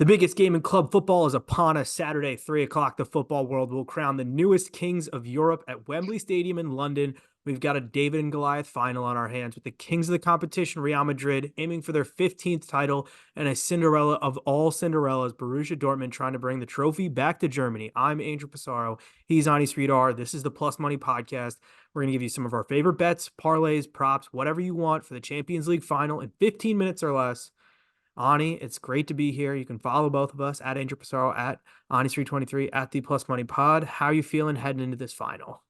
The biggest game in club football is upon us. Saturday, 3 o'clock. The football world will crown the newest kings of Europe at Wembley Stadium in London. We've got a David and Goliath final on our hands with the kings of the competition, Real Madrid, aiming for their 15th title, and a Cinderella of all Cinderellas, Borussia Dortmund, trying to bring the trophy back to Germany. I'm Andrew Passaro. He's Ani Sridhar. This is the Plus Money Podcast. We're going to give you some of our favorite bets, parlays, props, whatever you want for the Champions League final in 15 minutes or less. Ani, it's great to be here. You can follow both of us at Andrew Passaro, at Ani323, at the Plus Money Pod. How are you feeling heading into this final?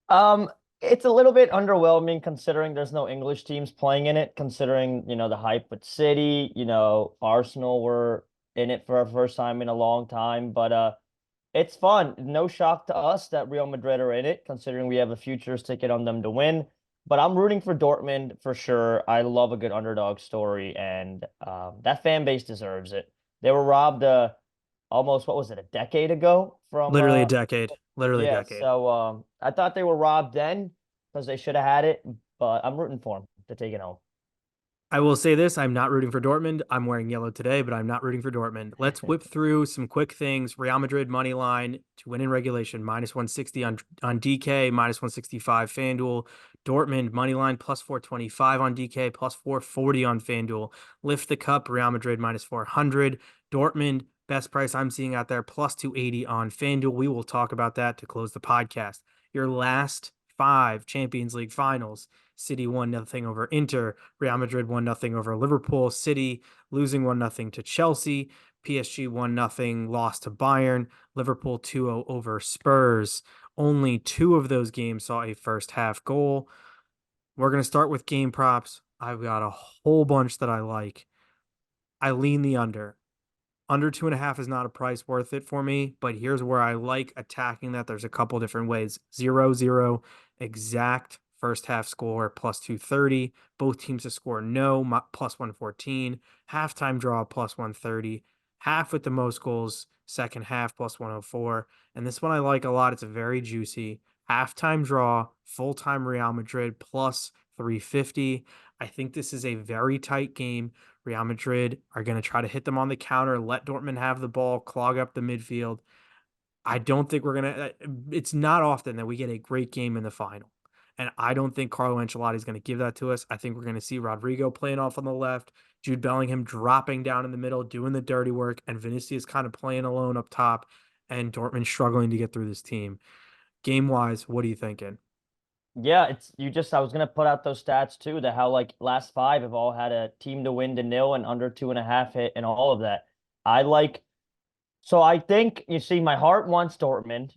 Um, it's a little bit underwhelming considering there's no English teams playing in it, considering, the hype with City, Arsenal were in it for our first time in a long time, but it's fun. No shock to us that Real Madrid are in it, considering we have a futures ticket on them to win. But I'm rooting for Dortmund for sure. I love a good underdog story, and that fan base deserves it. They were robbed almost, what was it, a decade ago from Literally a decade. Literally a yeah, decade. so I thought they were robbed then because they should have had it, but I'm rooting for them to take it home. I will say this, I'm not rooting for Dortmund. I'm wearing yellow today, but I'm not rooting for Dortmund. Let's whip through some quick things. Real Madrid money line to win in regulation, minus 160 on DK, minus 165 FanDuel. Dortmund money line plus 425 on DK, plus 440 on FanDuel. Lift the cup, Real Madrid minus 400. Dortmund, best price I'm seeing out there, plus 280 on FanDuel. We will talk about that to close the podcast. Your last 5 Champions League finals. City 1-0 over Inter, Real Madrid 1-0 over Liverpool, City losing 1-0 to Chelsea, PSG 1-0 lost to Bayern, Liverpool 2-0 over Spurs. Only 2 of those games saw a first half goal. We're going to start with game props. I've got a whole bunch that I like. I lean the under. Under 2.5 is not a price worth it for me, but here's where I like attacking that. There's a couple different ways. 0-0, exact first half score, plus 230. Both teams to score no, plus 114. Halftime draw, plus 130. Half with the most goals, second half, plus 104. And this one I like a lot. It's very juicy. Halftime draw, full-time Real Madrid, plus 350. I think this is a very tight game. Real Madrid are going to try to hit them on the counter, let Dortmund have the ball, clog up the midfield. I don't think we're going to, it's not often that we get a great game in the final. And I don't think Carlo Ancelotti is going to give that to us. I think we're going to see Rodrigo playing off on the left, Jude Bellingham dropping down in the middle, doing the dirty work, and Vinicius kind of playing alone up top, and Dortmund struggling to get through this team. Game-wise, what are you thinking? Yeah, I was gonna put out those stats too, that how like last 5 have all had a team to win to nil and under 2.5 hit and all of that. I like So I think you see my heart wants Dortmund,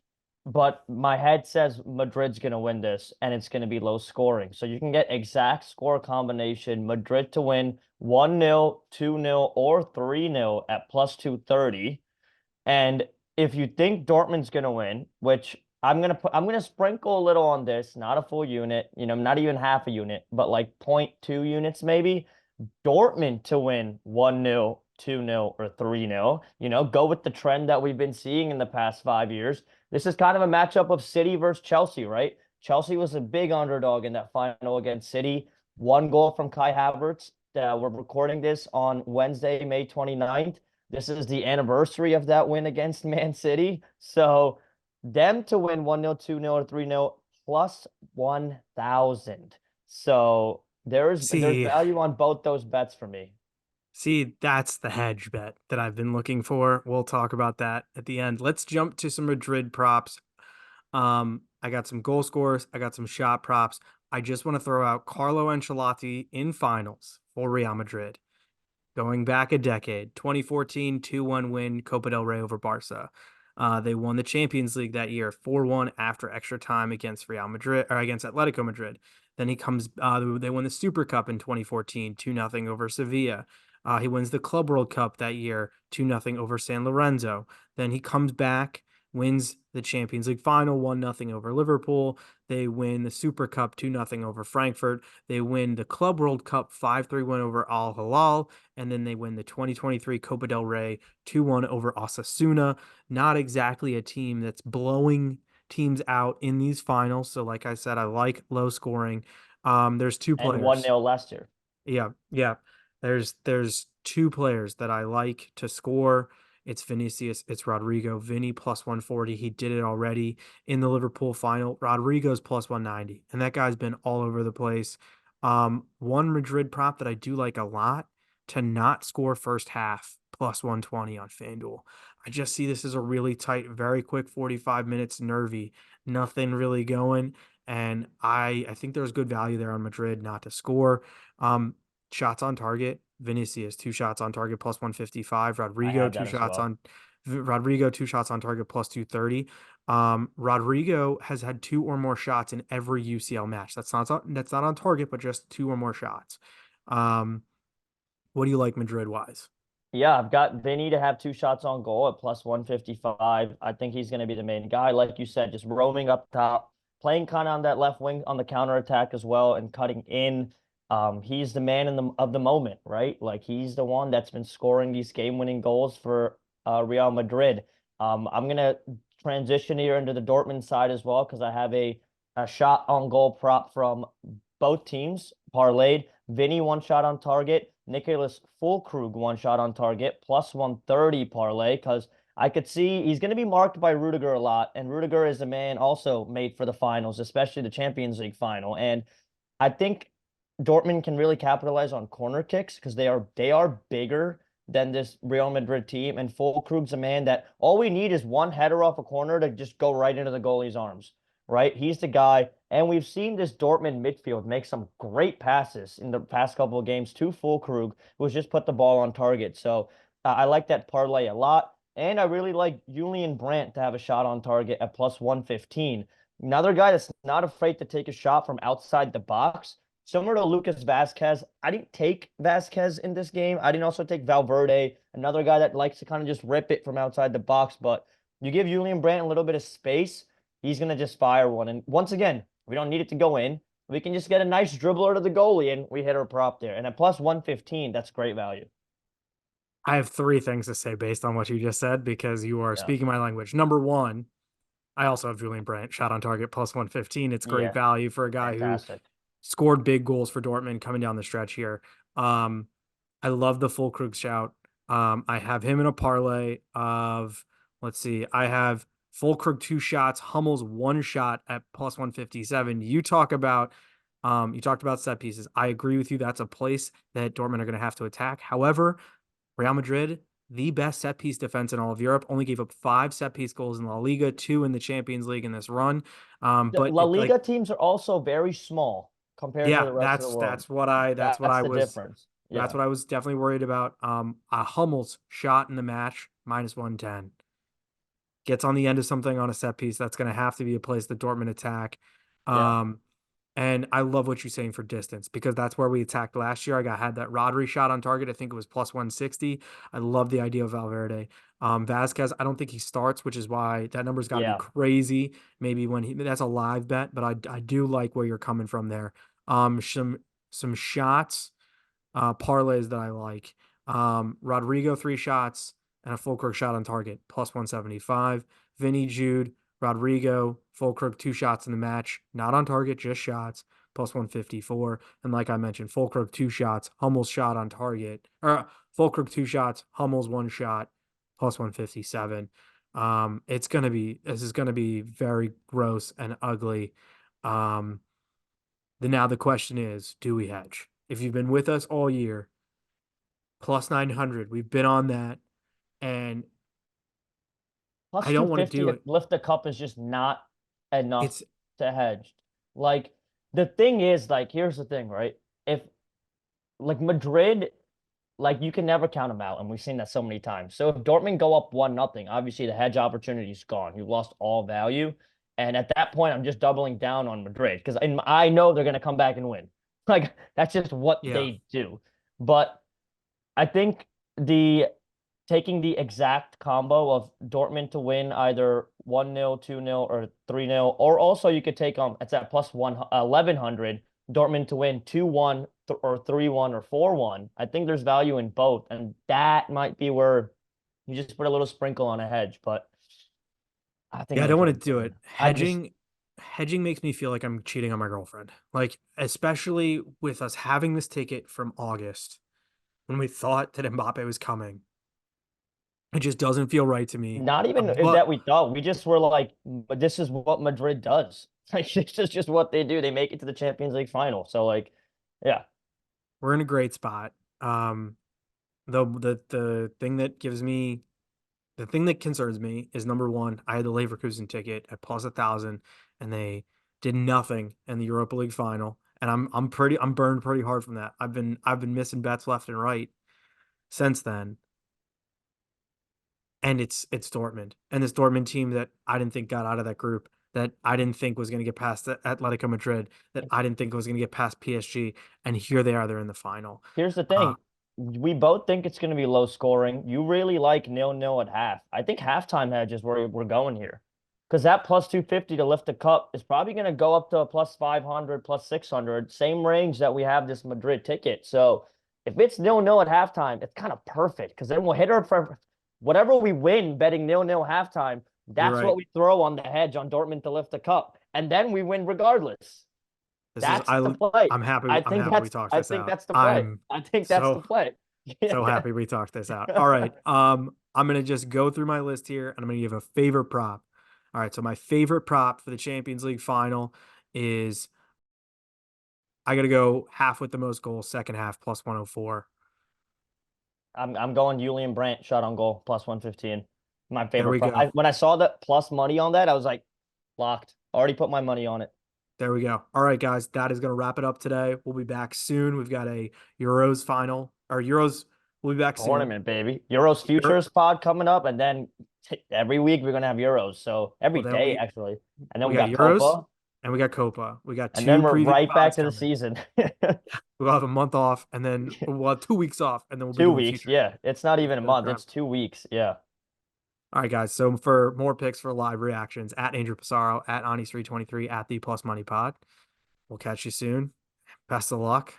but my head says Madrid's going to win this and it's going to be low scoring. So you can get exact score combination Madrid to win 1-0, 2-0, or 3-0 at plus 230. And if you think Dortmund's going to win, which I'm going to sprinkle a little on this, not a full unit, not even half a unit, but like zero point 0.2 units maybe. Dortmund to win 1-0, 2-0, or 3-0. Go with the trend that we've been seeing in the past 5 years. This is kind of a matchup of City versus Chelsea, right? Chelsea was a big underdog in that final against City. 1 goal from Kai Havertz. We're recording this on Wednesday, May 29th. This is the anniversary of that win against Man City. So them to win 1-0, 2-0, or 3-0 plus 1,000. So there's See, value on both those bets for me. See, that's the hedge bet that I've been looking for. We'll talk about that at the end. Let's jump to some Madrid props. I got some goal scores. I got some shot props. I just want to throw out Carlo Ancelotti in finals for Real Madrid. Going back a decade, 2014 2-1 win, Copa del Rey over Barca. They won the Champions League that year, 4-1 after extra time against Real Madrid or against Atletico Madrid. Then they won the Super Cup in 2014, 2-0 over Sevilla. He wins the Club World Cup that year, 2-0 over San Lorenzo. Then he comes back, wins the Champions League final, 1-0 over Liverpool. They win the Super Cup 2-0 over Frankfurt. They win the Club World Cup 5-3 win over Al Hilal. And then they win the 2023 Copa del Rey 2-1 over Osasuna. Not exactly a team that's blowing teams out in these finals. So like I said, I like low scoring. There's 2 And players. 1-0 Leicester. Yeah, yeah. There's two players that I like to score. It's Vinicius, it's Rodrigo. Vinny plus 140. He did it already in the Liverpool final. Rodrigo's plus 190, and that guy's been all over the place. One Madrid prop that I do like a lot to not score first half plus 120 on FanDuel. I just see this as a really tight, very quick 45 minutes, nervy, nothing really going. And I think there's good value there on Madrid not to score. Um, Shots on target, Vinicius, two shots on target plus 155. I Rodrigo, have two that as shots well. on Rodrigo, two shots on target plus 230. Rodrigo has had two or more shots in every UCL match. That's not on target, but just two or more shots. Um, what do you like Madrid wise? Yeah, I've got Vinny to have two shots on goal at plus 155. I think he's going to be the main guy. Like you said, just roaming up top, playing kind of on that left wing on the counter attack as well and cutting in. He's the man of the moment, right? Like he's the one that's been scoring these game-winning goals for Real Madrid. I'm going to transition here into the Dortmund side as well because I have a shot on goal prop from both teams parlayed. Vinny one shot on target. Nicholas Fulkrug one shot on target plus 130 parlay because I could see he's going to be marked by Rudiger a lot, and Rudiger is a man also made for the finals, especially the Champions League final. And I think Dortmund can really capitalize on corner kicks because they are bigger than this Real Madrid team. And Fulkrug's a man that all we need is one header off a corner to just go right into the goalie's arms, right? He's the guy. And we've seen this Dortmund midfield make some great passes in the past couple of games to Fulkrug, who's just put the ball on target. So I like that parlay a lot. And I really like Julian Brandt to have a shot on target at plus 115. Another guy that's not afraid to take a shot from outside the box. Similar to Lucas Vasquez, I didn't take Vasquez in this game. I didn't also take Valverde, another guy that likes to kind of just rip it from outside the box. But you give Julian Brandt a little bit of space, he's going to just fire one. And once again, we don't need it to go in. We can just get a nice dribbler to the goalie and we hit our prop there. And at plus 115, that's great value. I have three things to say based on what you just said because you are Yeah. speaking my language. Number one, I also have Julian Brandt shot on target plus 115. It's great Yeah. value for a guy who Fantastic. scored big goals for Dortmund coming down the stretch here. Um, I love the full Krug shout. I have him in a parlay of, let's see, I have full Krug two shots, Hummel's one shot at plus 157. You talked about set pieces. I agree with you. That's a place that Dortmund are going to have to attack. However, Real Madrid, the best set piece defense in all of Europe, only gave up five set piece goals in La Liga, two in the Champions League in this run. The But La it like Liga teams are also very small compared to yeah, the rest of the world. That's the difference. that's Yeah. what I was definitely worried about. A Hummel's shot in the match minus 110 gets on the end of something on a set piece. That's going to have to be a place that Dortmund attack. Yeah. Um, and I love what you're saying for distance because that's where we attacked last year. Had that Rodri shot on target. I think it was plus 160. I love the idea of Valverde. Vasquez, I don't think he starts, which is why that number's got to be Yeah. crazy. Maybe that's a live bet, but I do like where you're coming from there. Some shots, parlays that I like. Rodrigo three shots and a Fulkrug shot on target plus 175. Vinny Jude, Rodrigo, Fulkrug two shots in the match, not on target, just shots plus 154. And like I mentioned, Fulkrug two shots, Hummel's shot on target, or Fulkrug two shots, Hummel's one shot plus 157. This is gonna be very gross and ugly. Um, now the question is, do we hedge? If you've been with us all year, plus 900, we've been on that, and Plus I don't want to 250 do to it. lift the cup is just not enough It's to hedge. Like the thing is, like, here's the thing, right? If like Madrid, like you can never count them out, and we've seen that so many times. So if Dortmund go up 1-0, obviously the hedge opportunity is gone. You've lost all value. And at that point, I'm just doubling down on Madrid because I know they're gonna come back and win. Like that's just what yeah. they do. But I think the taking the exact combo of Dortmund to win either 1-0, 2-0, or 3-0, or also you could take it's at plus 1100, Dortmund to win 2-1 or 3-1 or 4-1. I think there's value in both, and that might be where you just put a little sprinkle on a hedge, but I think Yeah, I don't want to Madrid do win. it. I just Hedging makes me feel like I'm cheating on my girlfriend. Like, especially with us having this ticket from August. when we thought that Mbappe was coming. It just doesn't feel right to me. Not even But that we thought. We just were like, but this is what Madrid does. Like this is just what they do. They make it to the Champions League final. So like, yeah, we're in a great spot. The thing that gives me the thing that concerns me is number one, I had the Leverkusen ticket at plus 1,000, and they did nothing in the Europa League final, and I'm burned pretty hard from that. I've been missing bets left and right since then, and it's Dortmund and this Dortmund team that I didn't think got out of that group, that I didn't think was going to get past Atletico Madrid, that I didn't think was going to get past PSG, and here they are, they're in the final. here's the Uh, thing. We both think it's going to be low scoring. You really like 0-0 at half. I think halftime hedge is where we're going here. Because that plus 250 to lift the cup is probably going to go up to a plus 500, plus 600, same range that we have this Madrid ticket. So if it's 0-0 at halftime, it's kind of perfect because then we'll hit her for whatever we win betting 0-0 halftime. you're That's right. what we throw on the hedge on Dortmund to lift the cup. And then we win regardless. This is That's the play. I'm happy we talked I this think out. that's the play. I'm I think that's the so play. so Yeah. happy we talked this out. All right. I'm gonna just go through my list here and I'm gonna give a favorite prop. All right, so my favorite prop for the Champions League final is I gotta go half with the most goals, second half plus 104. I'm going Julian Brandt shot on goal plus 115. My There favorite we prop. go. When I saw the plus money on that, I was like, locked. Already put my money on it. There we go. All right, guys, that is gonna wrap it up today. We'll be back soon. We've got a Euros final or Euros. We'll be back soon. Tournament, baby. Euros Euro- futures pod coming up, and then every week we're gonna have Euros. So every well, then day actually, and then we we got got Euros Copa, and we got Copa. We got and then two we're preview right back pods to the coming. season. We'll have a month off and then we'll have 2 weeks off and then we'll be 2 doing weeks, futures. yeah. It's not even a Instead of month. prep. It's 2 weeks, yeah. All right, guys. So for more picks for live reactions, at Andrew Passaro, at Ani323, at the Plus Money Pod. We'll catch you soon. Best of luck.